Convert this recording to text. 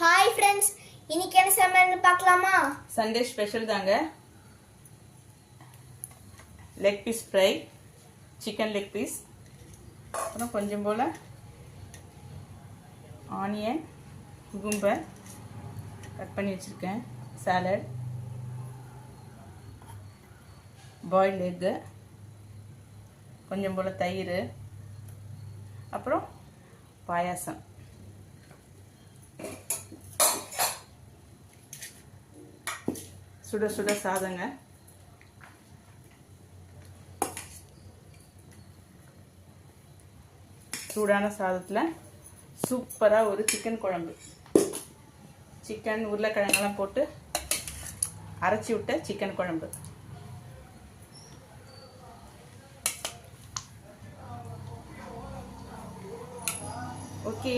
Hi friends, இன்னைக்கு என்ன சமையல்னு பார்க்கலாமா? சண்டே ஸ்பெஷல் தாங்க. Leg piece fry, chicken leg piece, அப்புறம் கொஞ்சம் போல் ஆனியன் குகும்பை கட் பண்ணி வச்சுருக்கேன், சாலட், பாயில்டு எக்கு, கொஞ்சம் போல் தயிர், அப்புறம் பாயாசம். சுட சுட சாதங்க. சூடான சாதத்தில் சூப்பராக ஒரு சிக்கன் குழம்பு, சிக்கன் உருளைக்கிழங்கெல்லாம் போட்டு அரைச்சி விட்ட சிக்கன் குழம்பு. ஓகே.